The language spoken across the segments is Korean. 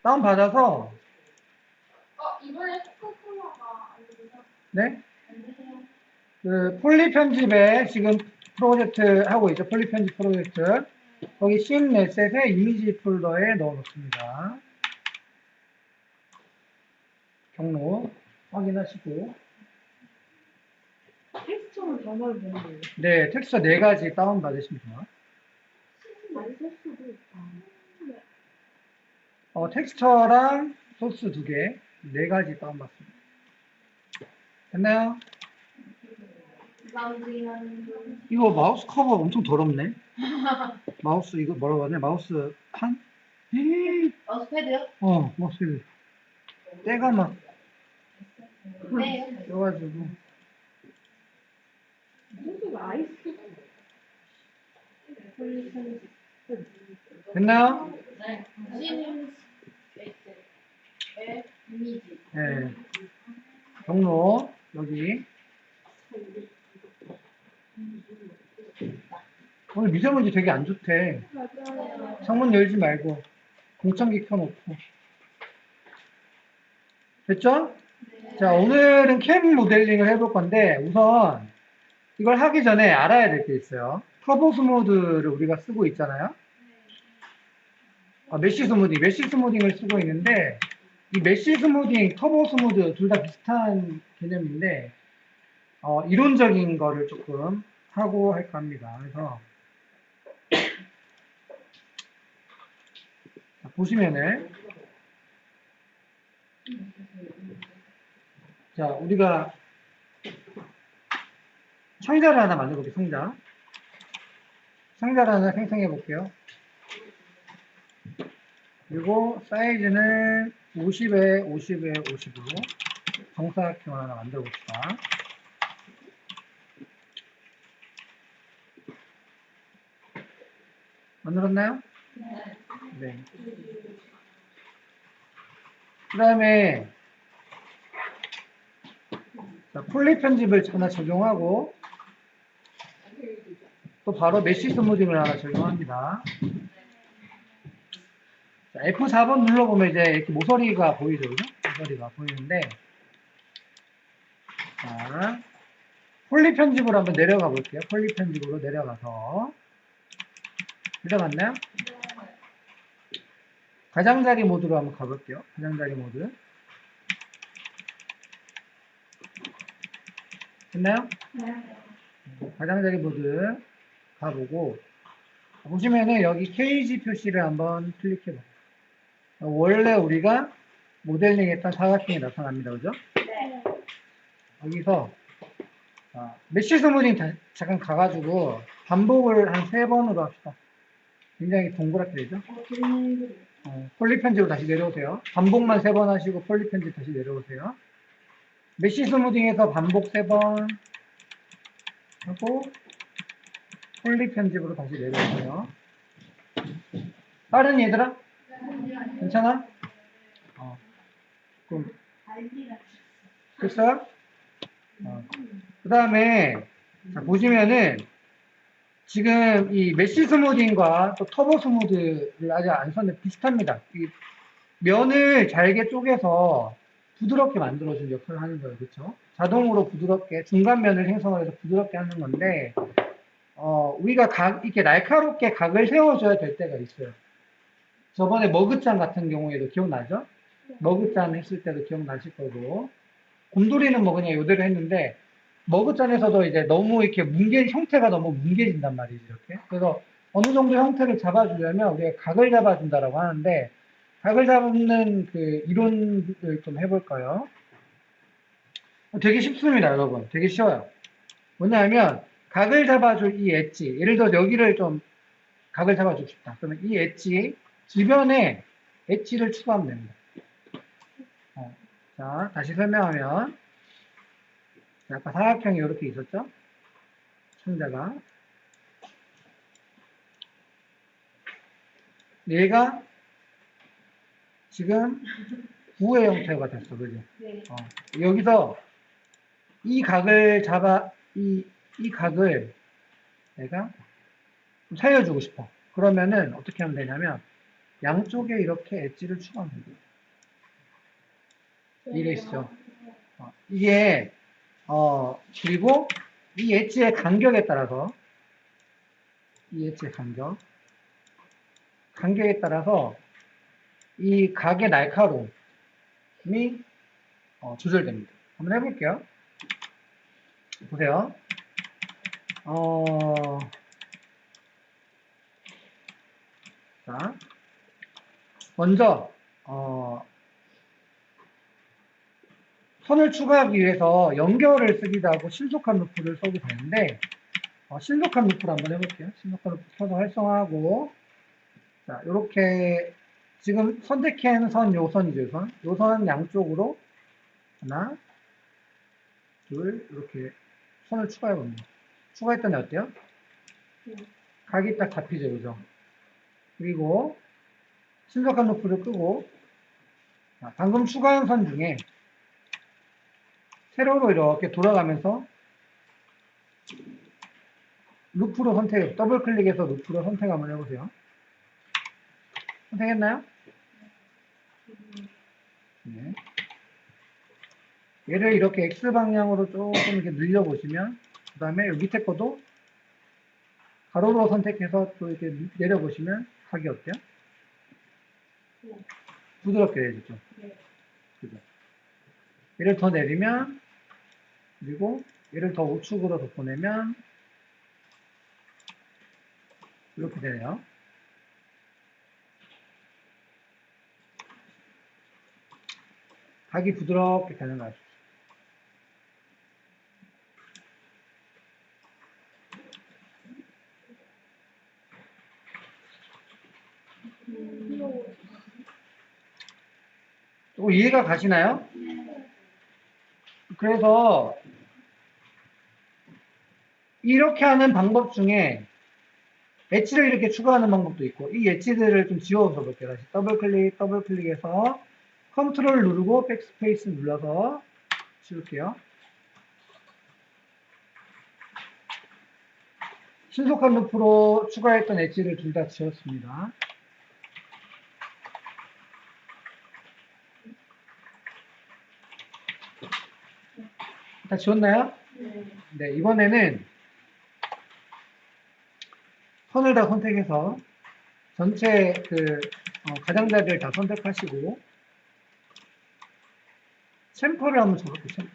다운받아서, 이번에 코카콜라가 안 되죠? 네? 안 되세요? 그, 폴리 편집에 지금 프로젝트 하고 있죠. 폴리 편집 프로젝트. 거기 씬넷셋의 이미지 폴더에 넣어 놓습니다. 경로 확인하시고. 텍스처는 단어를 보는 거예요. 네, 텍스처 4가지 다운받으시면 돼요. 많이 쓸 수도 있다. 텍스처랑 소스 2개, 4가지 다운받습니다. 됐나요? 이거 마우스 커버 엄청 더럽네. 마우스 이거 뭐라고 하냐? 마우스 판? 마우스패드요? 마우스 패드. 때가 막 네. 껴가지고. 무슨 아이스 됐나요? 네. 이미지. 네. 경로 여기. 오늘 미세먼지 되게 안 좋대. 맞아요. 창문 열지 말고 공청기 켜놓고. 됐죠? 자, 오늘은 캠 모델링을 해볼 건데 우선 이걸 하기 전에 알아야 될 게 있어요. 터보 스무드를 우리가 쓰고 있잖아요. 메쉬 스무딩을 쓰고 있는데 이 메쉬 스무딩, 터보 스무드 둘 다 비슷한 개념인데 이론적인 거를 조금 하고 할까 합니다. 그래서 자, 보시면은 자, 우리가 상자를 하나 만들어 볼게요. 상자를 하나 생성해 볼게요. 그리고 사이즈는 50에 50에 50으로 정사각형을 하나 만들어 봅시다. 만들었나요? 네. 그 다음에 폴리 편집을 하나 적용하고 또 바로 메쉬 스무딩을 하나 적용합니다. 자, F4번 눌러보면 이제 이렇게 모서리가 보이죠, 그죠? 모서리가 보이는데, 자, 폴리 편집으로 한번 내려가 볼게요. 폴리 편집으로 내려가서. 내려갔나요? 가장자리 모드로 한번 가볼게요. 가장자리 모드. 됐나요? 네. 가장자리 모드 가보고, 보시면은 여기 KG 표시를 한번 클릭해봐요. 원래 우리가 모델링 했던 사각형이 나타납니다. 그죠? 네. 여기서 메쉬 스무딩 잠깐 가가지고 반복을 한 3번으로 합시다. 굉장히 동그랗게 되죠? 폴리 편집으로 다시 내려오세요. 반복만 3번 하시고 폴리 편집 다시 내려오세요. 메쉬 스무딩에서 반복 3번 하고 폴리 편집으로 다시 내려오세요. 빠른 얘들아? 괜찮아? 그럼 됐어요? 그 다음에 보시면은 지금 이 메쉬 스무딩과 또 터보 스무드를 아직 안 썼는데 비슷합니다. 이 면을 잘게 쪼개서 부드럽게 만들어주는 역할을 하는 거예요. 그렇죠? 자동으로 부드럽게 중간 면을 생성을 해서 부드럽게 하는 건데 우리가 이렇게 날카롭게 각을 세워줘야 될 때가 있어요. 저번에 머그잔 같은 경우에도 기억나죠? 머그잔 했을 때도 기억나실 거고 곰돌이는 뭐 그냥 이대로 했는데 머그잔에서도 이제 너무 이렇게 형태가 너무 뭉개진단 말이지, 이렇게. 그래서 어느 정도 형태를 잡아주려면 우리가 각을 잡아준다라고 하는데, 각을 잡는 그 이론을 좀 해볼까요? 되게 쉽습니다, 여러분. 되게 쉬워요. 뭐냐면, 각을 잡아줄 이 엣지, 예를 들어 여기를 좀 각을 잡아주고 싶다. 그러면 이 엣지, 주변에 엣지를 추가하면 됩니다. 자, 다시 설명하면, 아까 사각형이 이렇게 있었죠? 상자가. 얘가 지금 구의 형태가 됐어, 그죠? 네. 여기서 이 각을 이 각을 내가 좀 살려주고 싶어. 그러면은 어떻게 하면 되냐면, 양쪽에 이렇게 엣지를 추가합니다. 이해되시죠? 이게 그리고 이 엣지의 간격에 따라서 이 엣지의 간격에 따라서 이 각의 날카로움이 조절됩니다. 한번 해볼게요. 보세요. 자, 먼저 선을 추가하기 위해서 연결을 쓰기도 하고 신속한 루프를 써도 되는데 신속한 루프를 한번 해볼게요. 신속한 루프 켜서 활성화하고 자, 요렇게 지금 선택한 선 요선이죠. 요선 양쪽으로 하나 둘 이렇게 선을 추가해 봅니다. 추가했더니 어때요? 각이 딱 잡히죠. 그죠? 그리고 신속한 루프를 끄고 자, 방금 추가한 선 중에 세로로 이렇게 돌아가면서 루프로 더블 클릭해서 루프로 선택 한번 해보세요. 선택했나요? 네. 얘를 이렇게 X방향으로 조금 이렇게 늘려보시면, 그 다음에 밑에 거도 가로로 선택해서 또 이렇게 내려보시면 각이 어때요? 부드럽게 되죠. 네. 그죠? 얘를 더 내리면, 그리고 얘를 더 우측으로 더 보내면, 이렇게 되네요. 각이 부드럽게 되는 거 아시죠? 또 이해가 가시나요? 그래서 이렇게 하는 방법 중에 엣지를 이렇게 추가하는 방법도 있고 이 엣지들을 좀 지워서 볼게요. 다시 더블 클릭해서 컨트롤 누르고 백스페이스 눌러서 지울게요. 신속한 루프로 추가했던 엣지를 둘 다 지웠습니다. 다 지웠나요? 네, 이번에는 선을 다 선택해서 전체 가장자리를 다 선택하시고 챔퍼를 한번 적어볼게요.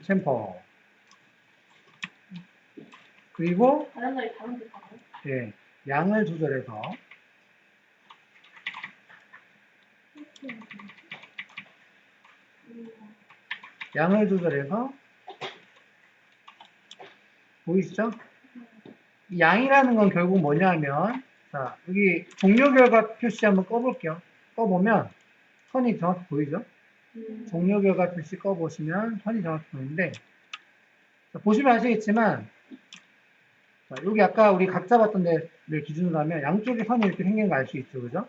챔퍼. 그리고 다른 날이 다른 데 가요? 예, 양을 조절해서 보이시죠? 이 양이라는 건 결국 뭐냐면 자 여기 종료 결과 표시 한번 꺼볼게요. 꺼보면 선이 정확히 보이죠? 종료 결과 표시 꺼보시면 선이 정확히 보이는데 자, 보시면 아시겠지만 자, 여기 아까 우리 각 잡았던 데를 기준으로 하면 양쪽에 선이 이렇게 생긴 거 알 수 있죠, 그죠?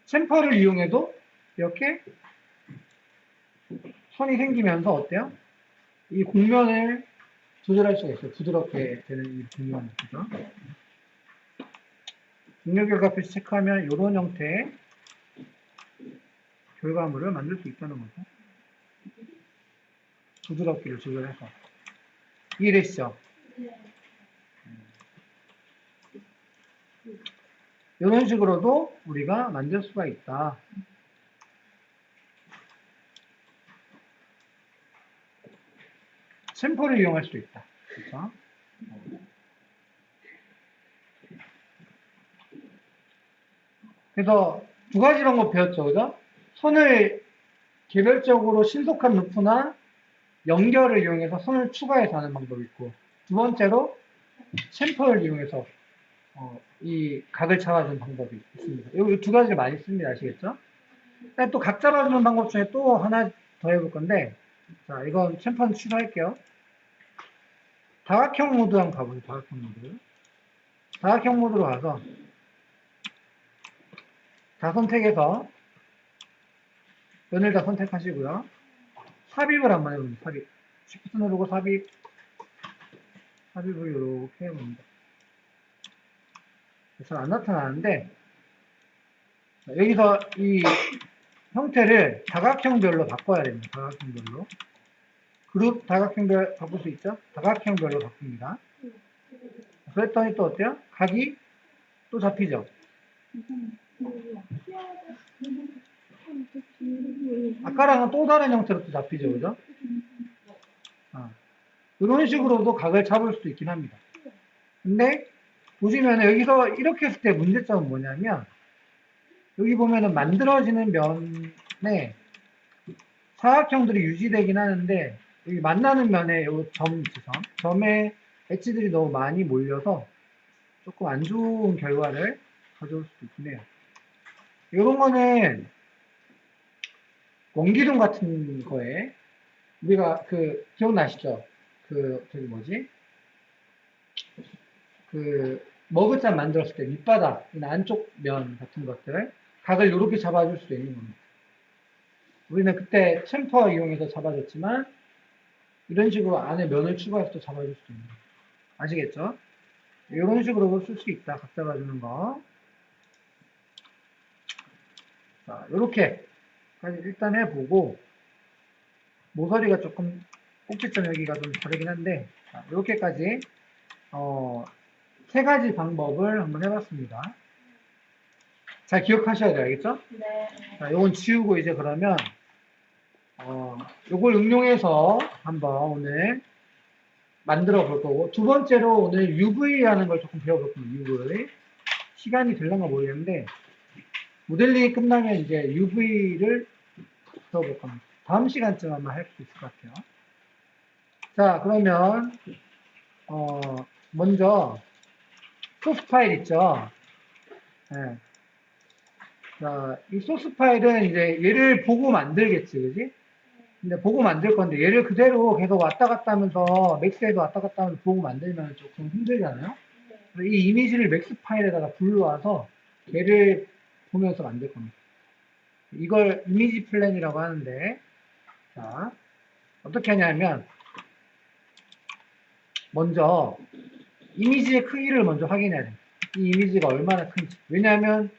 챔퍼를 이용해도 이렇게 선이 생기면서 어때요? 이 곡면을 조절할 수가 있어요. 부드럽게 되는 이 곡면을, 그죠? 종료 결과 표시 체크하면 이런 형태의 결과물을 만들 수 있다는 거죠. 부드럽기를 조절해서. 이해되시죠? 이런 식으로도 우리가 만들 수가 있다. 샘플을 이용할 수도 있다. 그렇죠? 그래서 두 가지 방법 배웠죠, 그죠? 선을 개별적으로 신속한 루프나 연결을 이용해서 선을 추가해서 하는 방법이 있고, 두 번째로 샘플을 이용해서 이 각을 잡아주는 방법이 있습니다. 이 두 가지를 많이 씁니다. 아시겠죠? 또 각 잡아주는 방법 중에 또 하나 더 해볼 건데, 자, 이건 챔퍼는 취소할게요. 다각형 모드 한번 가보세요. 다각형 모드. 다각형 모드로 가서 다 선택해서 면을 다 선택하시고요. 삽입을 한번 해봅니다. 삽입. 쉬프트 누르고 삽입을 이렇게 해봅니다. 잘 안 나타나는데 자, 여기서 이 형태를 다각형별로 바꿔야 됩니다. 다각형별로. 그룹 다각형별 바꿀 수 있죠? 다각형별로 바꿉니다. 그랬더니 또 어때요? 각이 또 잡히죠? 아까랑은 또 다른 형태로 또 잡히죠, 그죠? 이런 식으로도 각을 잡을 수도 있긴 합니다. 근데 보시면 여기서 이렇게 했을 때 문제점은 뭐냐면 여기 보면은 만들어지는 면에 사각형들이 유지되긴 하는데 여기 만나는 면에 요 점 있죠, 점에 엣지들이 너무 많이 몰려서 조금 안 좋은 결과를 가져올 수도 있긴 해요. 이런 거는 원기둥 같은 거에 우리가 그 기억나시죠? 그 저기 뭐지? 그 머그잔 만들었을 때 밑바닥, 안쪽 면 같은 것들 각을 이렇게 잡아줄 수도 있는 겁니다. 우리는 그때 챔퍼 이용해서 잡아줬지만 이런 식으로 안에 면을 추가해서 또 잡아줄 수도 있는 거예요. 아시겠죠? 이런 식으로도 쓸 수 있다. 각 잡아주는 거. 자, 이렇게까지 일단 해보고 모서리가 조금 꼭지점 여기가 좀 다르긴 한데 자, 이렇게까지 세 가지 방법을 한번 해봤습니다. 잘 기억하셔야 돼요. 알겠죠? 네. 자, 요건 지우고 이제 그러면 요걸 응용해서 한번 오늘 만들어 볼 거고 두 번째로 오늘 UV라는 걸 조금 배워볼 겁니다. UV 시간이 될런가 모르겠는데 모델링이 끝나면 이제 UV를 배워볼 겁니다. 다음 시간쯤 아마 할 수 있을 것 같아요. 자, 그러면 먼저 소스 파일 있죠? 네. 자, 이 소스 파일은 이제 얘를 보고 만들겠지, 그지? 근데 보고 만들 건데 얘를 그대로 계속 왔다 갔다 하면서 맥스에도 왔다 갔다 하면서 보고 만들면 조금 힘들잖아요. 그래서 이 이미지를 맥스 파일에다가 불러와서 얘를 보면서 만들 겁니다. 이걸 이미지 플랜이라고 하는데 자 어떻게 하냐면 먼저 이미지의 크기를 먼저 확인해야 돼요. 이 이미지가 얼마나 큰지. 왜냐하면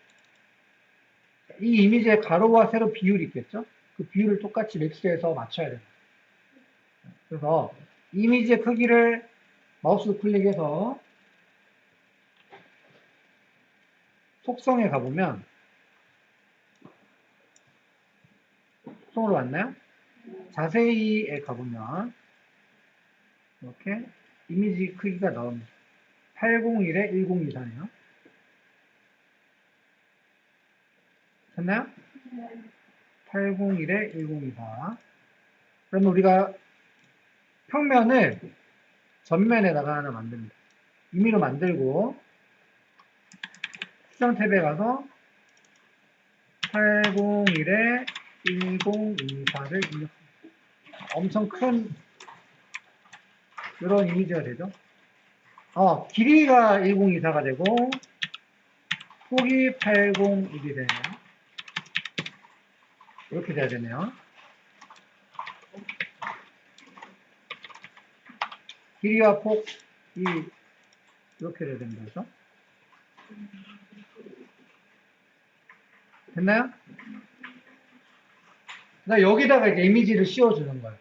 이 이미지의 가로와 세로 비율이 있겠죠? 그 비율을 똑같이 맥스에서 맞춰야 돼요. 그래서 이미지의 크기를 마우스 클릭해서 속성에 가보면 속성으로 왔나요? 자세히에 가보면 이렇게 이미지 크기가 나옵니다. 801에 1024네요. 됐나요? 801에 1024. 그러면 우리가 평면을 전면에다가 하나 만듭니다. 임의로 만들고 수정 탭에 가서 801에 1024를 입력합니다. 엄청 큰 이런 이미지가 되죠. 길이가 1024가 되고 폭이 801이 되네요. 이렇게 돼야 되네요. 길이와 폭이 이렇게 돼야 됩니다. 그죠? 됐나요? 여기다가 이제 이미지를 씌워주는 거예요.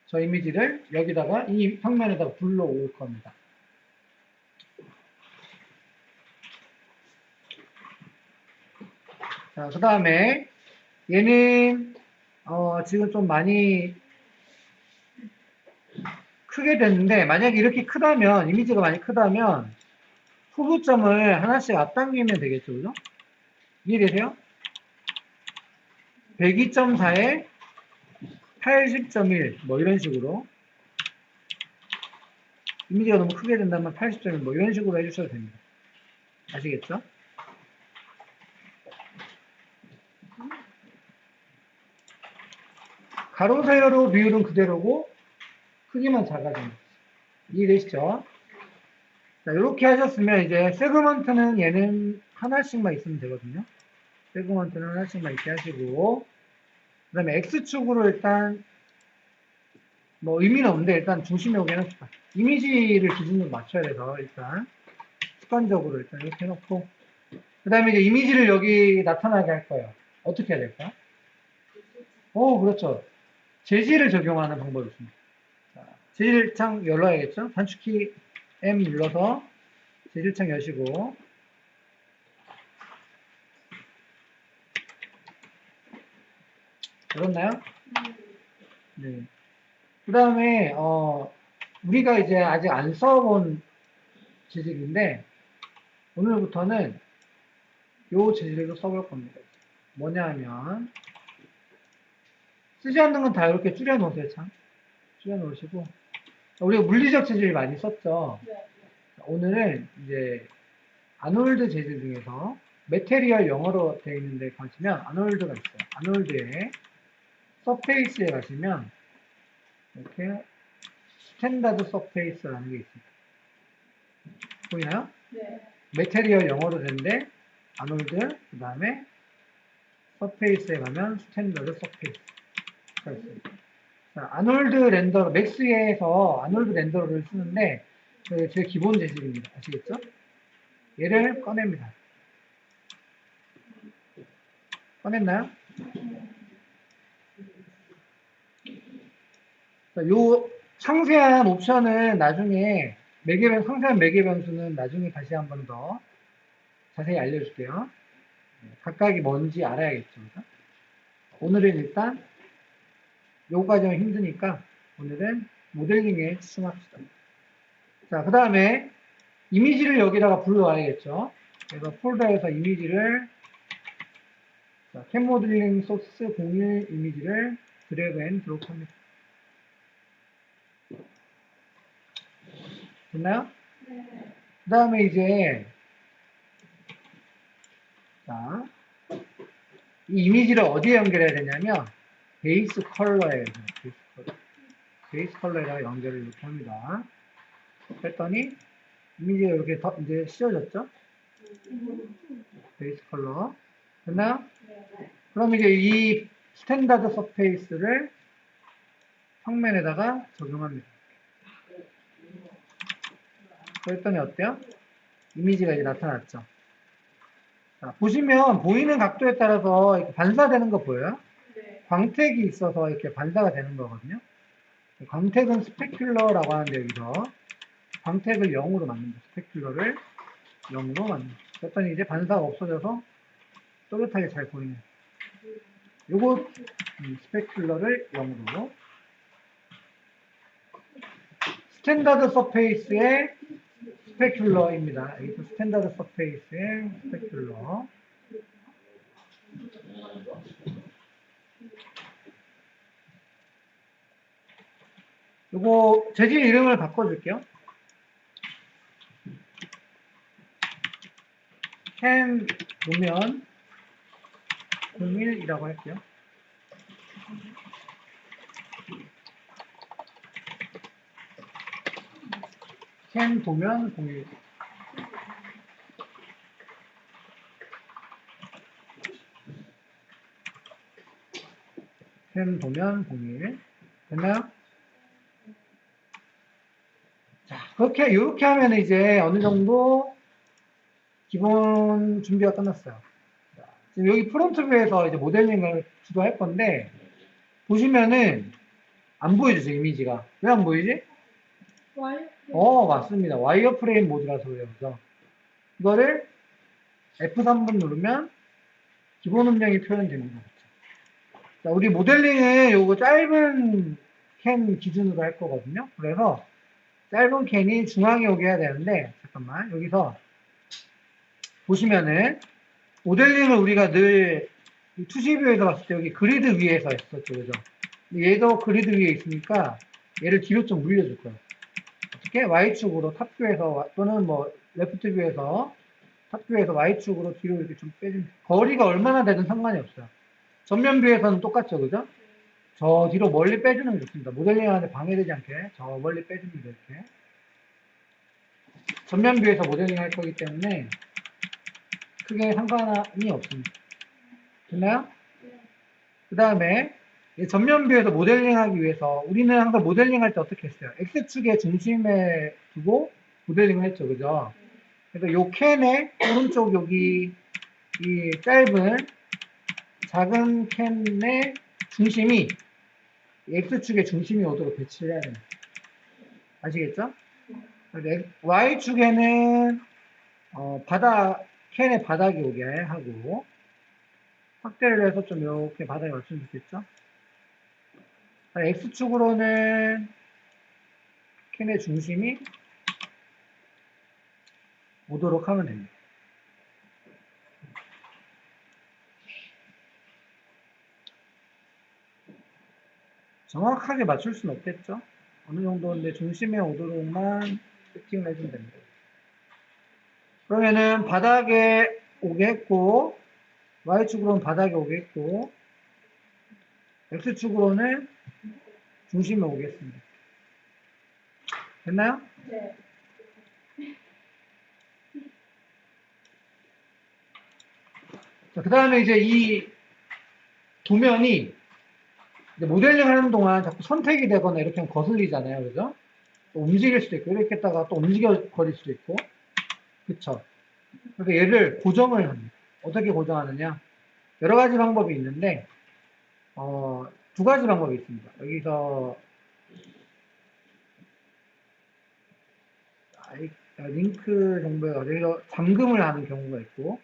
저 이미지를 여기다가 이 평면에다가 불러올 겁니다. 자, 그 다음에 얘는 지금 좀 많이 크게 됐는데 만약에 이렇게 크다면 이미지가 많이 크다면 후보점을 하나씩 앞당기면 되겠죠, 그죠? 이해되세요? 102.4에 80.1 뭐 이런 식으로 이미지가 너무 크게 된다면 80.1 뭐 이런 식으로 해주셔도 됩니다. 아시겠죠? 가로 세로 비율은 그대로고 크기만 작아집니다. 이해되시죠? 자, 이렇게 하셨으면 이제 세그먼트는 얘는 하나씩만 있으면 되거든요. 세그먼트는 하나씩만 있게 하시고 그 다음에 X축으로 일단 뭐 의미는 없는데 일단 중심에 오게 해놓읍시다. 이미지를 기준으로 맞춰야 돼서 일단 습관적으로 일단 이렇게 해놓고 그 다음에 이제 이미지를 여기 나타나게 할 거예요. 어떻게 해야 될까요? 오, 그렇죠. 재질을 적용하는 방법이 있습니다. 자, 재질창 열어야겠죠? 단축키 M 눌러서 재질창 여시고, 열었나요? 네. 그 다음에, 우리가 이제 아직 안 써본 재질인데, 오늘부터는 요 재질로 써볼 겁니다. 뭐냐 하면, 쓰지 않는 건 다 이렇게 줄여놓으세요, 참. 줄여놓으시고. 우리가 물리적 재질 많이 썼죠. 네. 오늘은 이제 아놀드 재질 중에서 메테리얼 영어로 되어 있는데 가시면 아놀드가 있어요. 아놀드에 서페이스에 가시면 이렇게 스탠다드 서페이스라는 게 있습니다. 보이나요? 네. 메테리얼 영어로 되는데 아놀드 그 다음에 서페이스에 가면 스탠다드 서페이스가 있습니다. 자, 아놀드 렌더 맥스에서 아놀드 렌더를 쓰는데 제 기본 재질입니다. 아시겠죠? 얘를 꺼냅니다. 꺼냈나요? 자, 요 상세한 옵션은 나중에 상세한 매개 변수는 나중에 다시 한 번 더 자세히 알려줄게요. 각각이 뭔지 알아야겠죠. 그죠? 오늘은 일단 요까지는 힘드니까 오늘은 모델링에 집중합시다. 자, 그 다음에 이미지를 여기다가 불러와야겠죠. 그래서 폴더에서 이미지를 캔 모델링 소스 01 이미지를 드래그 앤 드롭합니다. 됐나요? 네. 그 다음에 이제 자, 이 이미지를 어디에 연결해야 되냐면 베이스 컬러에 베이스 컬러에다가 연결을 이렇게 합니다. 했더니 이미지가 이렇게 이제 씌워졌죠? 베이스 컬러 됐나요? 네. 그럼 이제 이 스탠다드 서페이스를 평면에다가 적용합니다. 그랬더니 어때요? 이미지가 이제 나타났죠. 자, 보시면 보이는 각도에 따라서 이렇게 반사되는 거 보여요? 네. 광택이 있어서 이렇게 반사가 되는 거거든요. 광택은 스페큘러라고 하는데 여기서 광택을 0으로 만듭니다. 스페큘러를 0으로 만듭니다. 그랬더니 이제 반사가 없어져서 또렷하게 잘 보이는 요거 스페큘러를 0으로 스탠다드 서페이스의 스페큘러입니다. 여기서 스탠다드 서페이스의 스페큘러 요거 재질 이름을 바꿔줄게요. 캔 도면 01이라고 할게요. 캔 도면 01 캔 도면 01 됐나요? 자, 이렇게 하면 이제 어느 정도 기본 준비가 끝났어요. 자, 지금 여기 프론트뷰에서 이제 모델링을 주도할 건데, 보시면은 안 보여주죠, 이미지가. 왜 안 보이지? 맞습니다. 와이어프레임 모드라서 그래요. 그래서 이거를 F3번 누르면 기본 음량이 표현됩니다. 자, 우리 모델링은 요거 짧은 캔 기준으로 할 거거든요. 그래서 짧은 캔이 중앙에 오게 해야 되는데, 잠깐만, 여기서 보시면은 모델링을 우리가 늘 2C뷰에서 봤을 때 여기 그리드 위에서 했었죠. 그죠? 근데 얘도 그리드 위에 있으니까 얘를 뒤로 좀 물려줄 거예요. 어떻게? Y축으로 탑뷰에서 또는 뭐 레프트뷰에서 탑뷰에서 Y축으로 뒤로 이렇게 좀 빼주면 거리가 얼마나 되든 상관이 없어요. 전면뷰에서는 똑같죠. 그죠? 저 뒤로 멀리 빼주는 게 좋습니다. 모델링하는데 방해되지 않게 저 멀리 빼줍니다. 이렇게. 전면뷰에서 모델링 할 거기 때문에 크게 상관이 없습니다. 됐나요? 그 다음에 전면뷰에서 모델링하기 위해서 우리는 항상 모델링 할 때 어떻게 했어요? X축의 중심에 두고 모델링을 했죠. 그죠? 그래서 요 캔의 오른쪽 여기 이 짧은 작은 캔의 중심이 X축의 중심이 오도록 배치를 해야 됩니다. 아시겠죠? Y축에는 캔의 바닥이 오게 하고 확대를 해서 좀 이렇게 바닥에 맞추면 좋겠죠? X축으로는 캔의 중심이 오도록 하면 됩니다. 정확하게 맞출 수는 없겠죠? 어느 정도인데 중심에 오도록만 세팅을 해주면 됩니다. 그러면은 바닥에 오겠고 Y축으로는 바닥에 오겠고 X축으로는 중심에 오겠습니다. 됐나요? 네. 자, 그 다음에 이제 이 도면이 이제 모델링 하는 동안 자꾸 선택이 되거나 이렇게 하면 거슬리잖아요. 그죠? 또 움직일 수도 있고, 이렇게 했다가 또 움직여 버릴 수도 있고. 그쵸? 그러니까 얘를 고정을 합니다. 어떻게 고정하느냐? 여러 가지 방법이 있는데, 두 가지 방법이 있습니다. 여기서, 링크 정보에 여기서 잠금을 하는 경우가 있고,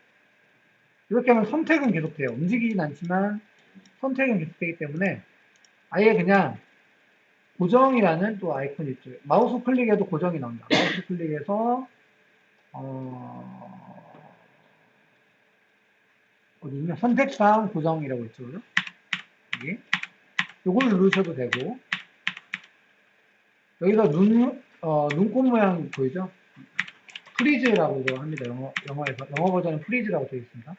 이렇게 하면 선택은 계속돼요. 움직이진 않지만 선택은 계속되기 때문에 아예 그냥 고정이라는 또 아이콘이 있죠. 마우스 클릭해도 고정이 나옵니다. 마우스 클릭해서 어디 있냐? 선택사항 고정이라고 있죠. 그죠? 여기. 요걸 누르셔도 되고 여기서 눈꽃 모양 보이죠? 프리즈라고 합니다. 영어에서. 영어 버전은 프리즈라고 되어 있습니다.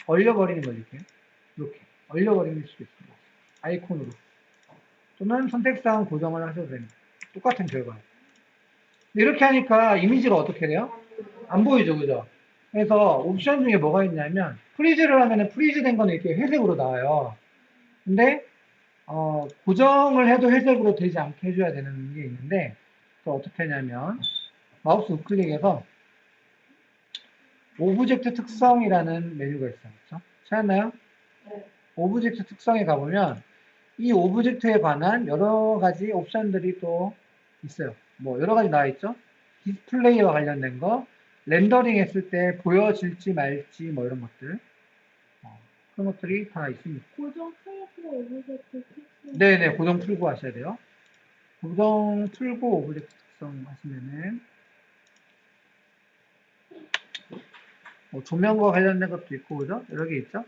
얼려버리는 거죠. 이렇게. 얼려버리는 수도 있습니다. 아이콘으로. 또는 선택사항 고정을 하셔도 됩니다. 똑같은 결과. 이렇게 하니까 이미지가 어떻게 돼요? 안 보이죠, 그죠? 그래서 옵션 중에 뭐가 있냐면 프리즈를 하면은 프리즈된 거는 이렇게 회색으로 나와요. 근데 고정을 해도 회색으로 되지 않게 해줘야 되는 게 있는데 그 어떻게 하냐면 마우스 우클릭해서 오브젝트 특성이라는 메뉴가 있어요. 그렇죠? 찾았나요? 네. 오브젝트 특성에 가보면 이 오브젝트에 관한 여러 가지 옵션들이 또 있어요. 뭐 여러 가지 나와 있죠. 디스플레이와 관련된 거, 렌더링 했을 때 보여질지 말지 뭐 이런 것들 그런 것들이 다 있습니다. 고정 테이프 오브젝트 특성. 네네, 고정 풀고 하셔야 돼요. 고정 풀고 오브젝트 특성 하시면은 뭐 조명과 관련된 것도 있고 그죠? 여러 개 있죠.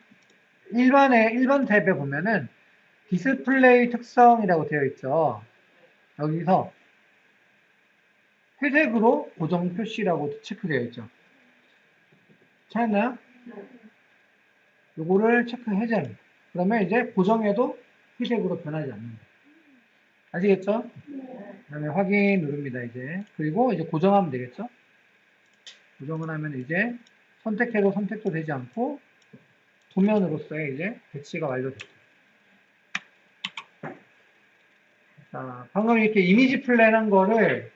일반 탭에 보면은 디스플레이 특성이라고 되어 있죠. 여기서 회색으로 고정 표시라고 체크되어 있죠. 찾았나요? 요거를 체크 해제합니다. 그러면 이제 고정해도 회색으로 변하지 않는다. 아시겠죠? 그 다음에 확인 누릅니다, 이제. 그리고 이제 고정하면 되겠죠? 고정을 하면 이제 선택해도 선택도 되지 않고 도면으로서의 이제 배치가 완료됐죠. 자, 방금 이렇게 이미지 플랜한 거를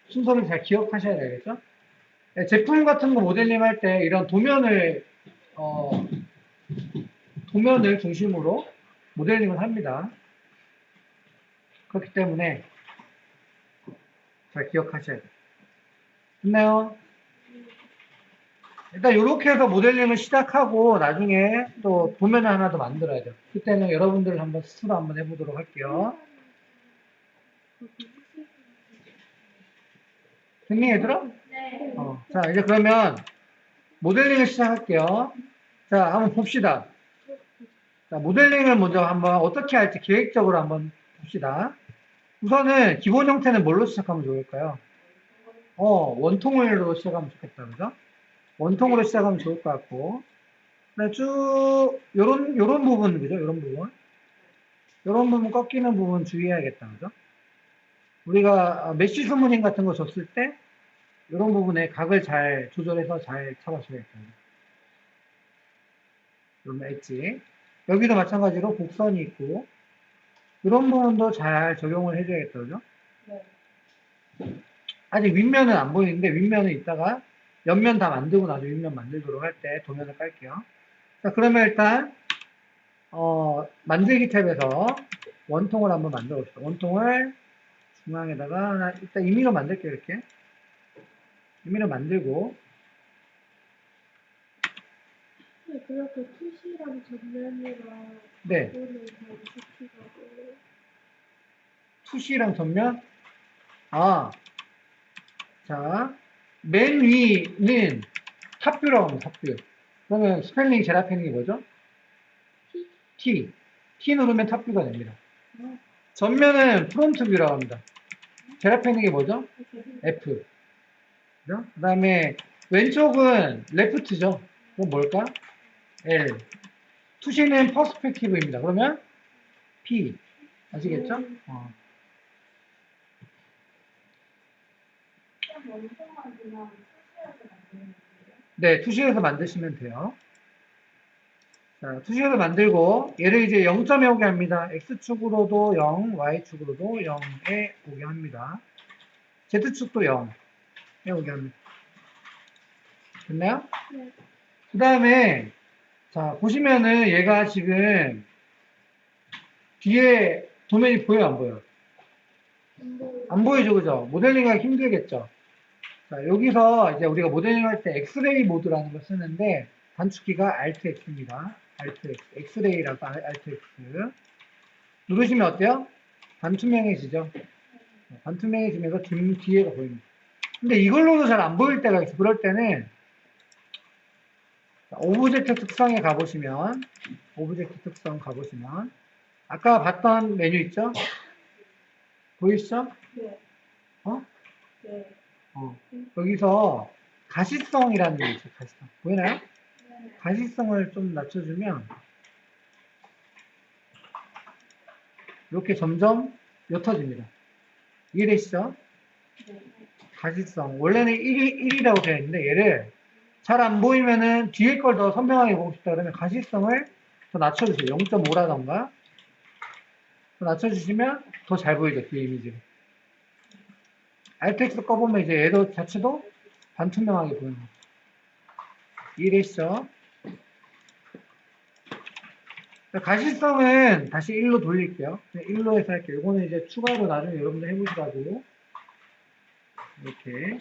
순서를 잘 기억하셔야 되겠죠? 네, 제품 같은 거 모델링 할 때 이런 도면을 중심으로 모델링을 합니다. 그렇기 때문에 잘 기억하셔야 돼요. 됐나요? 일단 이렇게 해서 모델링을 시작하고 나중에 또 도면을 하나 더 만들어야 돼요. 그때는 여러분들 한번 스스로 한번 해보도록 할게요. 됐니 얘들아? 네. 자 이제 그러면 모델링을 시작할게요. 자 한번 봅시다. 자 모델링을 먼저 한번 어떻게 할지 계획적으로 한번 봅시다. 우선은 기본 형태는 뭘로 시작하면 좋을까요? 원통으로 시작하면 좋겠다, 그죠? 원통으로 시작하면 좋을 것 같고, 그다음에 쭉 요런 부분, 그죠? 요런 부분 꺾이는 부분 주의해야겠다, 그죠? 우리가 메쉬 스무닝 같은 거 줬을 때 요런 부분에 각을 잘 조절해서 잘 잡아줘야겠다. 요런 엣지. 여기도 마찬가지로 곡선이 있고 이런 부분도 잘 적용을 해줘야겠다, 그죠? 네. 아직 윗면은 안 보이는데 윗면은 이따가 옆면 다 만들고 나중에 윗면 만들도록 할 때 도면을 깔게요. 자, 그러면 일단 만들기 탭에서 원통을 한번 만들어 봅시다. 원통을 중앙에다가 일단 임의로 만들게요. 이렇게 임의로 만들고 네, 그렇게 투시랑 전면이랑 네, 이거는 다 익숙하고 투시랑 전면 자, 맨 위는 탑뷰라고 합니다. 탑뷰. 그러면 스펠링 제라 패닝이 뭐죠? T. T 누르면 탑뷰가 됩니다. 전면은 프론트 뷰라고 합니다. 제라 패닝이 뭐죠? F. 그 다음에 왼쪽은 레프트죠. 그럼 뭘까? L. 투시는 퍼스펙티브입니다. 그러면 P. 아시겠죠? 네, 투시에서 만드시면 돼요. 자, 투시에서 만들고 얘를 이제 0점에 오게 합니다. X축으로도 0, Y축으로도 0에 오게 합니다. Z축도 0에 오게 합니다. 됐나요? 네. 그 다음에 자, 보시면은 얘가 지금 뒤에 도면이 보여요, 안 보여요? 안 보이죠, 그죠? 모델링 하기 힘들겠죠? 자, 여기서 이제 우리가 모델링 할 때 엑스레이 모드라는 걸 쓰는데 단축키가 Alt X입니다. Alt X, 엑스레이라서 Alt X. 누르시면 어때요? 반투명해지죠? 반투명해지면서 뒤에가 보입니다. 근데 이걸로도 잘 안 보일 때가 있어. 그럴 때는 자, 오브젝트 특성에 가보시면 오브젝트 특성 가보시면 아까 봤던 메뉴 있죠? 보이시죠? 네. 어? 네. 여기서 가시성이라는 게 있어요. 가시성. 보이나요? 네. 가시성을 좀 낮춰주면 이렇게 점점 옅어집니다. 이해되시죠? 네. 가시성. 원래는 1이라고 되어 있는데 얘를 잘 안 보이면은 뒤에 걸 더 선명하게 보고 싶다 그러면 가시성을 더 낮춰주세요. 0.5라던가 더 낮춰주시면 더 잘 보이죠. 뒤에 이미지가. Alt X 꺼보면 이제 얘도 자체도 반투명하게 보이는 거죠. 이해되시죠? 가시성은 다시 1로 돌릴게요. 1로 해서 할게요. 이거는 이제 추가로 나중에 여러분들 해보시라고 이렇게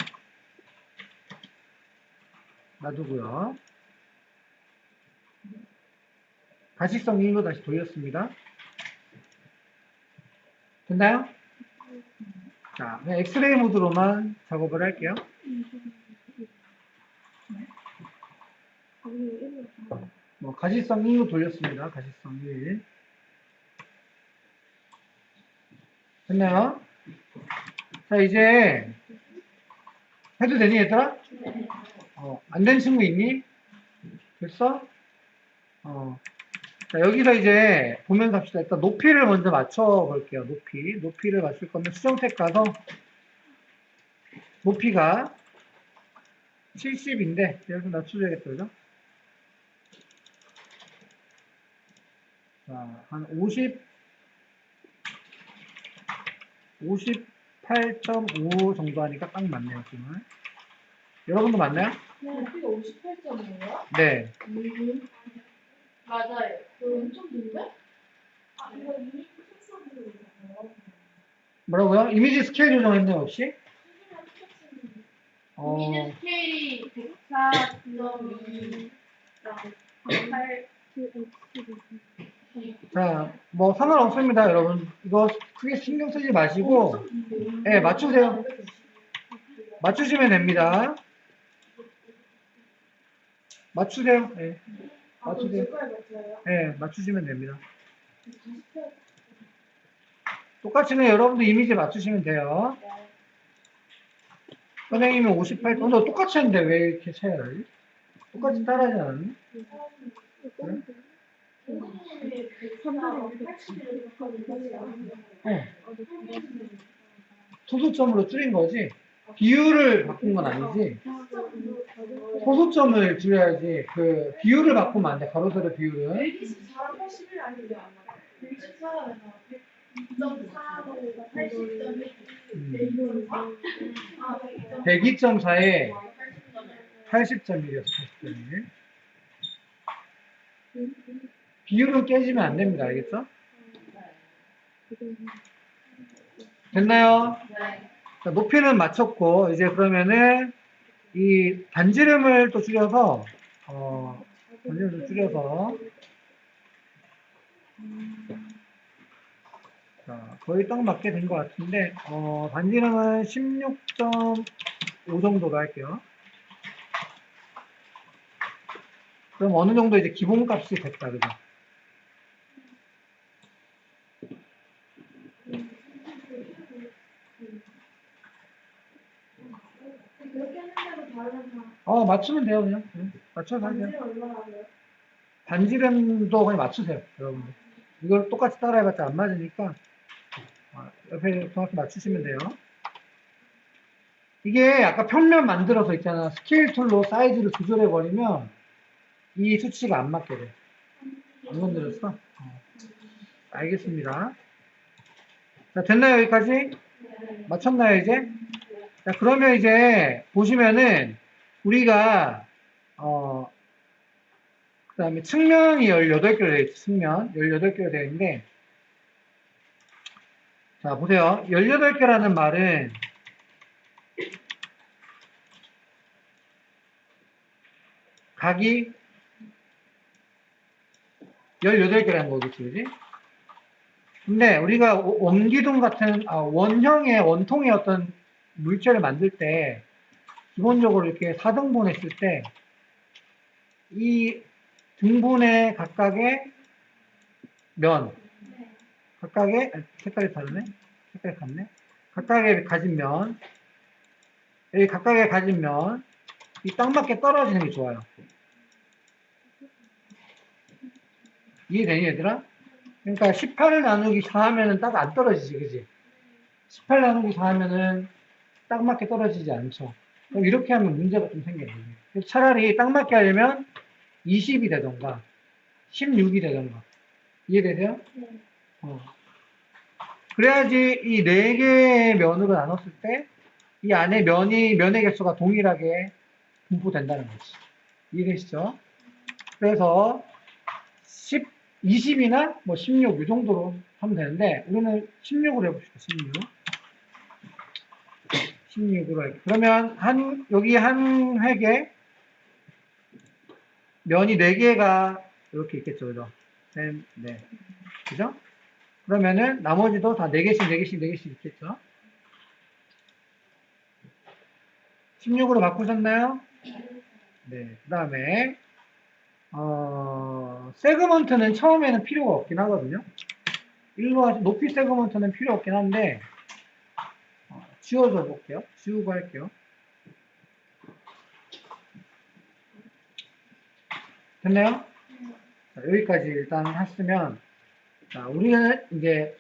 놔두고요. 가시성 1로 다시 돌렸습니다. 됐나요? 자, 그냥 엑스레이 모드로만 작업을 할게요. 가시성 1로 돌렸습니다. 가시성 1. 됐나요? 자, 이제 해도 되니, 얘들아? 안 된 친구 있니? 됐어? 자, 여기서 이제 보면서 합시다. 일단 높이를 먼저 맞춰 볼게요. 높이를 맞출 거면 수정택 가서 높이가 70인데 여기서 낮춰줘야겠다, 그죠? 자, 한 58.5 정도 하니까 딱 맞네요, 지금. 여러분도 맞나요? 높이가 58점이에요? 네. 맞아요. 그 엄청 긴데? 이거 이미 특성으로 있어요. 뭐라고요? 이미지 스케일 조정했나요, 혹시? 이미지 스케일이 104.2랑 8. 자, 뭐 상관없습니다, 여러분. 이거 크게 신경 쓰지 마시고, 네, 맞추세요. 맞추시면 됩니다. 맞추세요. 네, 맞추세요. 네, 맞추시면 됩니다. 똑같이 그냥 여러분도 이미지 맞추시면 돼요. 선생님은 58, 너 똑같이 했는데 왜 이렇게 차이가 나지? 똑같이 따라하지 않았니? 그래? 소수점으로 줄인 거지? 비율을 바꾼 건 아니지? 소수점을 줄여야지. 그 비율을 바꾸면 안 돼. 가로세로 비율은. 124랑 81 아니면 안 맞아. 124랑 100.4로 80.1. 102.4에 80.1이었어, 80.1. 비율은 깨지면 안 됩니다. 알겠죠? 됐나요? 자, 높이는 맞췄고, 이제 그러면은 이 반지름을 또 줄여서, 반지름을 줄여서, 자, 거의 딱 맞게 된 것 같은데, 반지름은 16.5 정도로 할게요. 그럼 어느 정도 이제 기본값이 됐다, 그죠? 그렇게 했는데도 다르면 맞추면 돼요, 그냥. 맞춰서 하세요. 반지를 얼마나 해요? 반지름도 그냥 맞추세요, 여러분들. 이걸 똑같이 따라해봤자 안 맞으니까, 옆에 정확히 맞추시면 돼요. 이게 아까 평면 만들어서 있잖아. 스케일 툴로 사이즈를 조절해버리면 이 수치가 안 맞게 돼. 안 건드렸어? 알겠습니다. 자, 됐나요, 여기까지? 맞췄나요, 이제? 자, 그러면 이제 보시면은 우리가, 그 다음에 측면이 18개로 되어 있죠. 측면. 18개로 되어 있는데, 자, 보세요. 18개라는 말은 각이 18개라는 거겠지, 그지? 근데 우리가 원기둥 같은, 원형의, 원통의 어떤 물체를 만들 때, 기본적으로 이렇게 4등분 했을 때, 이 등분의 각각의 면, 각각의, 색깔이 다르네? 색깔이 같네? 각각의 가진 면, 여기 각각의 가진 면, 이 딱 맞게 떨어지는 게 좋아요. 이해되니, 얘들아? 그러니까 18을 나누기 4 하면은 딱 안 떨어지지, 그지? 18 나누기 4 하면은 딱 맞게 떨어지지 않죠. 그럼 이렇게 하면 문제가 좀 생겨요. 차라리 딱 맞게 하려면 20이 되던가, 16이 되던가. 이해되세요? 네. 그래야지 이 4개의 면으로 나눴을 때, 이 안에 면의 개수가 동일하게 분포된다는 거지. 이해되시죠? 그래서 20이나 뭐 16, 이 정도로 하면 되는데, 우리는 16으로 해봅시다, 16. 16으로 할게요. 그러면 여기 한 획에 면이 4개가 이렇게 있겠죠, 그죠? 네. 그죠? 그러면은 나머지도 다 4개씩, 4개씩, 4개씩 있겠죠? 16으로 바꾸셨나요? 네. 그 다음에, 세그먼트는 처음에는 필요가 없긴 하거든요. 높이 세그먼트는 필요 없긴 한데, 지워줘 볼게요. 지우고 할게요. 됐나요? 자, 여기까지 일단 했으면, 자, 우리는 이제,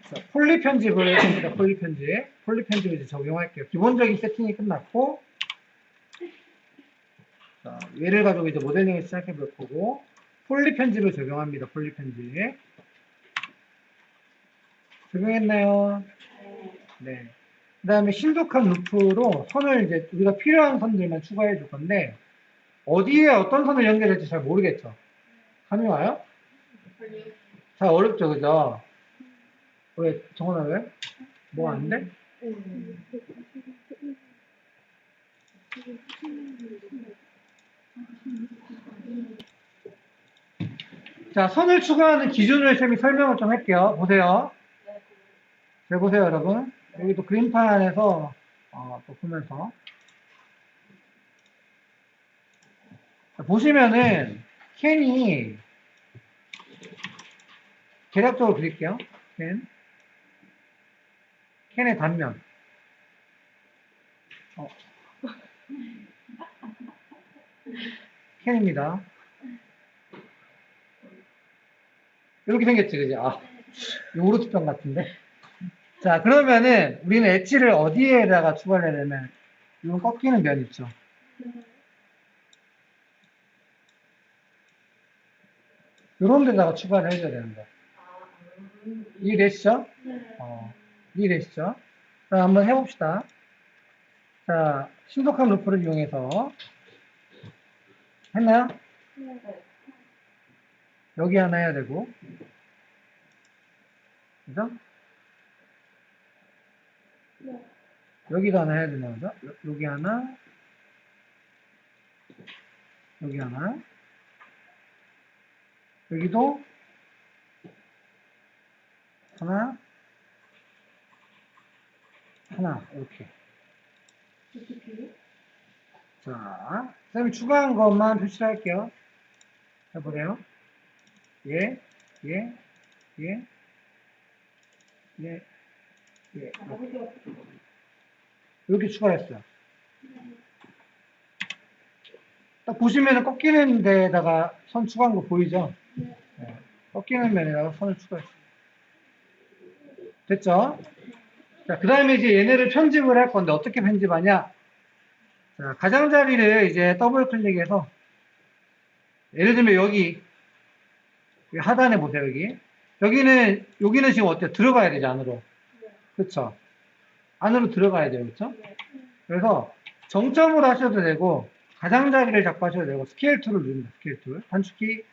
자, 폴리 편집을 합니다. 폴리 편집을 이제 적용할게요. 기본적인 세팅이 끝났고, 자, 얘를 가지고 이제 모델링을 시작해 볼 거고, 폴리 편집을 적용합니다. 폴리 편집. 적용했나요? 네. 그 다음에 신속한 루프로 선을 이제 우리가 필요한 선들만 추가해 줄 건데, 어디에 어떤 선을 연결할지 잘 모르겠죠? 감이 와요? 잘 어렵죠, 그죠? 왜, 정원아 왜? 뭐 안 돼? 자, 선을 추가하는 기준을 쌤이 설명을 좀 할게요. 보세요. 잘 보세요, 여러분. 여기 또 그림판에서, 또 보면서. 자, 보시면은, 캔이, 대략적으로 그릴게요. 캔의 단면. 캔입니다. 이렇게 생겼지, 그지? 요구르트병 같은데? 자, 그러면은, 우리는 엣지를 어디에다가 추가를 해야 되면, 이건 꺾이는 면 있죠? 요런 데다가 추가를 해줘야 되는 거야. 이해되시죠? 네. 이해되시죠? 그럼 한번 해봅시다. 자, 신속한 루프를 이용해서 했나요? 네. 여기 하나 해야 되고, 그죠? 네. 여기도 하나 해야 되나, 그죠? 여기 하나, 여기 하나, 여기도 하나, 하나, 이렇게. 어떻게? 자, 쌤이 추가한 것만 표시를 할게요. 해보세요. 예, 예, 예, 예, 예. 이렇게 추가했어요. 딱 보시면은 꺾이는 데다가 선 추가한 거 보이죠? 네. 네. 꺾이는 면에다가 선을 추가했어요. 됐죠? 자, 그 다음에 이제 얘네를 편집을 할 건데 어떻게 편집하냐? 자, 가장자리를 이제 더블 클릭해서 예를 들면 여기 하단에 보세요, 여기. 여기는 지금 어때요? 들어가야 되죠, 안으로. 네. 그쵸? 안으로 들어가야 돼요, 그쵸? 네. 그래서 정점으로 하셔도 되고, 가장자리를 잡고 하셔도 되고, 스케일 툴을 누릅니다, 스케일 툴. 단축키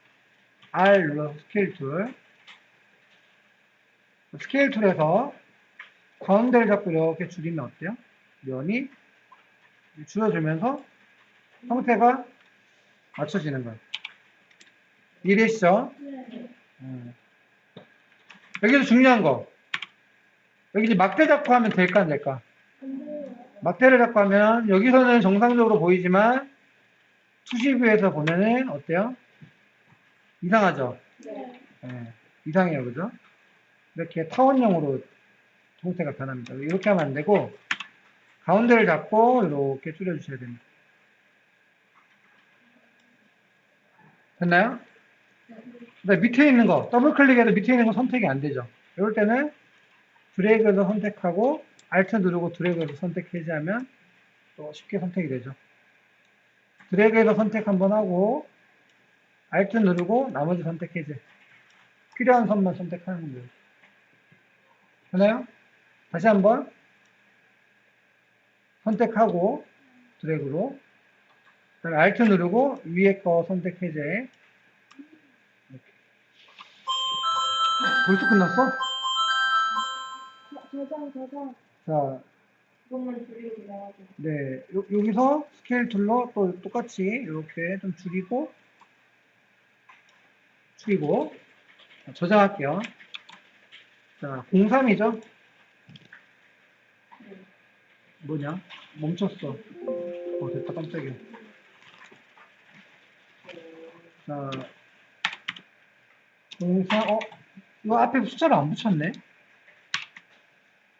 R 눌러서 스케일 툴. 스케일 툴에서 가운데를 잡고 이렇게 줄이면 어때요? 면이 줄여주면서 형태가 맞춰지는 거예요. 이해되시죠? 네. 여기서 중요한 거. 여기 이제 막대 잡고 하면 될까, 안 될까? 안 돼요. 막대를 잡고 하면 여기서는 정상적으로 보이지만 투시뷰에서 보면은 어때요? 이상하죠? 네. 예, 이상해요, 그죠? 이렇게 타원형으로 형태가 변합니다. 이렇게 하면 안 되고 가운데를 잡고 이렇게 줄여주셔야 됩니다. 됐나요? 근데 밑에 있는 거, 더블 클릭해도 밑에 있는 거 선택이 안 되죠. 이럴 때는 드래그해서 선택하고 Alt 누르고 드래그해서 선택 해제하면 또 쉽게 선택이 되죠. 드래그해서 선택 한번 하고 Alt 누르고 나머지 선택 해제. 필요한 선만 선택하는 거예요. 되나요? 다시 한번 선택하고 드래그로 그다음에 Alt 누르고 위에 거 선택 해제. 이렇게. 벌써 끝났어? 저장. 자, 그것만 줄이고 나가고. 네, 여기서 스케일 툴로 또 똑같이 이렇게 좀 줄이고 저장할게요. 자, 03이죠? 뭐냐? 멈췄어. 됐다, 깜짝이야. 자, 04, 이거 앞에 숫자를 안 붙였네?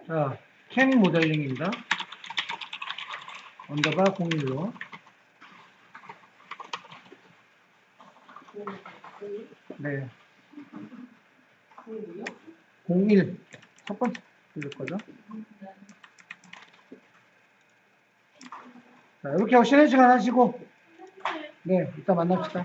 자, 캠 모델링입니다. 언더바 01로. 네. 01. 첫 번째 들릴 거죠? 자, 이렇게 하고 쉬는 시간 하시고, 네, 이따 만납시다.